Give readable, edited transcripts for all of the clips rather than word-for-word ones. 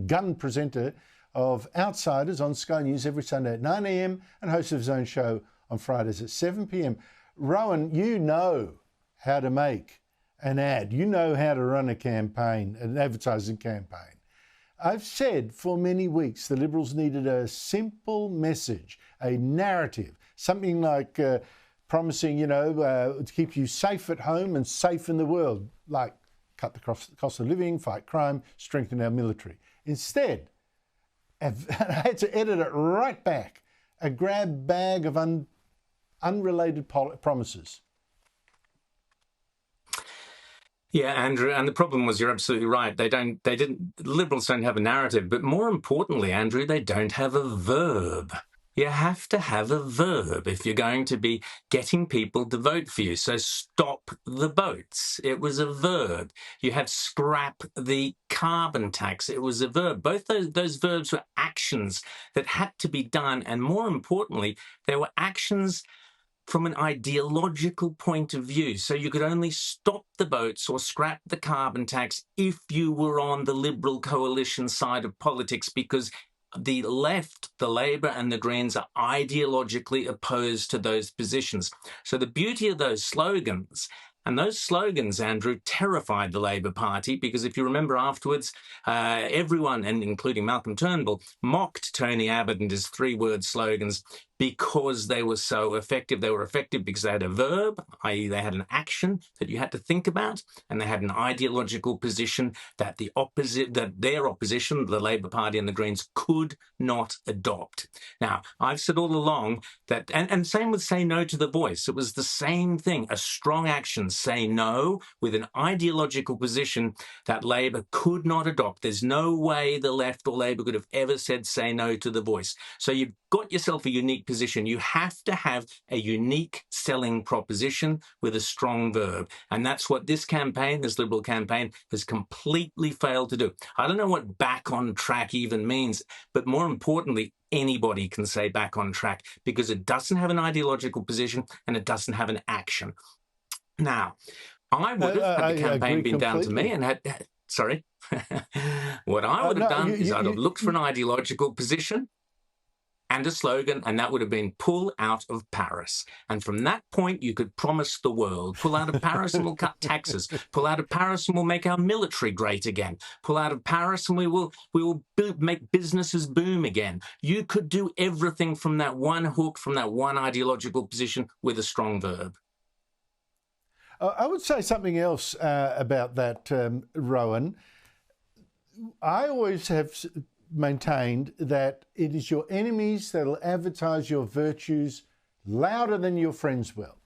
gun presenter of Outsiders on Sky News every Sunday at 9 a.m. and host of his own show on Fridays at 7 p.m. Rowan, you know how to make an ad. You know how to run a campaign, an advertising campaign. I've said for many weeks the Liberals needed a simple message, a narrative, something like promising, to keep you safe at home and safe in the world, like cut the cost of living, fight crime, strengthen our military. Instead, I had to edit it right back, a grab bag of unrelated promises. Yeah, Andrew, and the problem was, you're absolutely right. Liberals don't have a narrative, but more importantly, Andrew, they don't have a verb. You have to have a verb if you're going to be getting people to vote for you. So stop the boats. It was a verb. You had scrap the carbon tax. It was a verb. Both those verbs were actions that had to be done. And more importantly, they were actions from an ideological point of view. So you could only stop the boats or scrap the carbon tax if you were on the Liberal coalition side of politics, because the left, the Labour and the Greens, are ideologically opposed to those positions. So the beauty of those slogans, and those slogans, Andrew, terrified the Labour Party, because if you remember afterwards, everyone, and including Malcolm Turnbull, mocked Tony Abbott and his three-word slogans because they were so effective. They were effective because they had a verb, i.e. they had an action that you had to think about, and they had an ideological position that their opposition, the Labour Party and the Greens, could not adopt. Now, I've said all along that, and same with Say No to the Voice, it was the same thing, a strong action, say no, with an ideological position that Labour could not adopt. There's no way the left or Labour could have ever said say no to the voice. So you've got yourself a unique position. You have to have a unique selling proposition with a strong verb. And that's what this campaign, this Liberal campaign, has completely failed to do. I don't know what back on track even means, but more importantly, anybody can say back on track, because it doesn't have an ideological position and it doesn't have an action. Now, I would have, had the campaign been down to me and had, sorry, what I would have done is I'd have looked for an ideological position and a slogan, and that would have been pull out of Paris. And from that point, you could promise the world, pull out of Paris and we'll cut taxes. Pull out of Paris and we'll make our military great again. Pull out of Paris and we will make businesses boom again. You could do everything from that one hook, from that one ideological position with a strong verb. I would say something else about that, Rowan. I always have maintained that it is your enemies that will advertise your virtues louder than your friends will.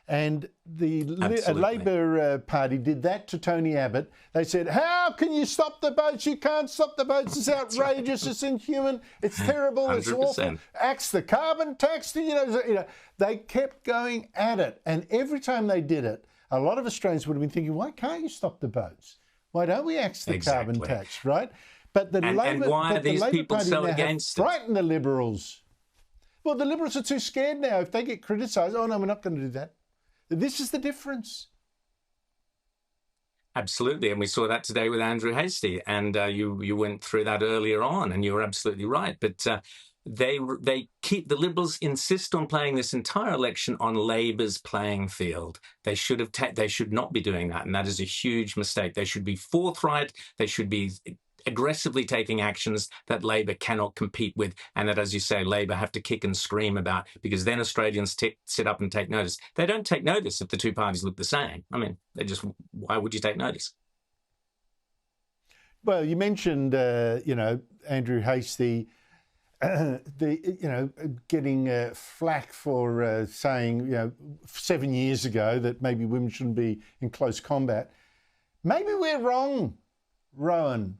And the Labour Party did that to Tony Abbott. They said, how can you stop the boats? You can't stop the boats. It's outrageous. It's inhuman. It's terrible. 100%. It's awful. Axe the carbon tax. They kept going at it. And every time they did it, a lot of Australians would have been thinking, why can't you stop the boats? Why don't we axe the carbon tax, right? But the Labour Party now have frightened the Liberals. Well, the Liberals are too scared now. If they get criticised, oh no, we're not going to do that. This is the difference. Absolutely, and we saw that today with Andrew Hastie, and you went through that earlier on, and you were absolutely right. But the Liberals insist on playing this entire election on Labour's playing field. They should not be doing that, and that is a huge mistake. They should be forthright. They should be aggressively taking actions that Labour cannot compete with, and that, as you say, Labour have to kick and scream about, because then Australians sit up and take notice. They don't take notice if the two parties look the same. I mean, why would you take notice? Well, you mentioned, Andrew Hastie, getting flack for saying, 7 years ago that maybe women shouldn't be in close combat. Maybe we're wrong, Rowan.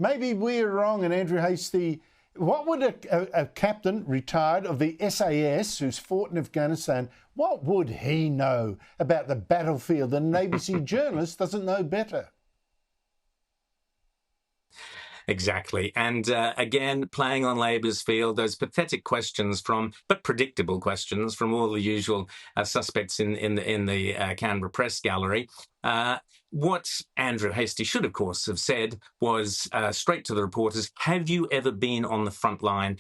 Maybe we're wrong, and Andrew Hastie, what would a captain retired of the SAS who's fought in Afghanistan, what would he know about the battlefield? And an ABC journalist doesn't know better. Exactly. And again, playing on Labor's field, those pathetic questions but predictable questions from all the usual suspects in the Canberra press gallery. What Andrew Hastie should, of course, have said was straight to the reporters, have you ever been on the front line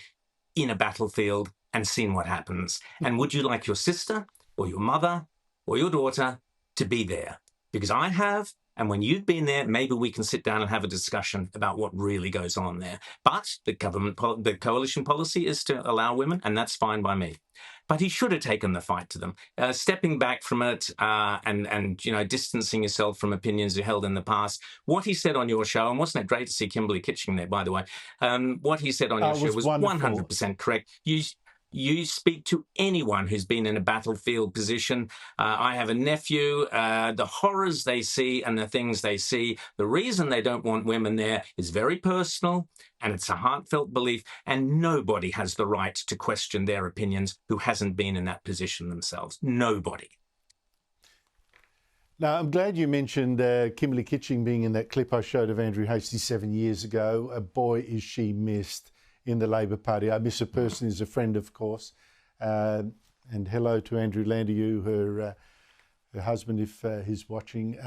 in a battlefield and seen what happens? And would you like your sister or your mother or your daughter to be there? Because I have. And when you've been there, maybe we can sit down and have a discussion about what really goes on there. But the coalition policy is to allow women, and that's fine by me. But he should have taken the fight to them, stepping back from it and distancing yourself from opinions you held in the past. What he said on your show, and wasn't it great to see Kimberly Kitching there, by the way? What he said on your show was wonderful. 100% correct. You speak to anyone who's been in a battlefield position. I have a nephew. The horrors they see and the things they see, the reason they don't want women there is very personal, and it's a heartfelt belief, and nobody has the right to question their opinions who hasn't been in that position themselves. Nobody. Now, I'm glad you mentioned Kimberly Kitching being in that clip I showed of Andrew Hastie 7 years ago. Boy, is she missed in the Labor Party. I miss her personally as a friend, of course. And hello to Andrew Landieu, her husband, if he's watching.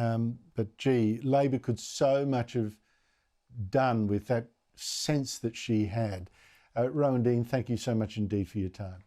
But gee, Labor could so much have done with that sense that she had. Rowan Dean, thank you so much indeed for your time.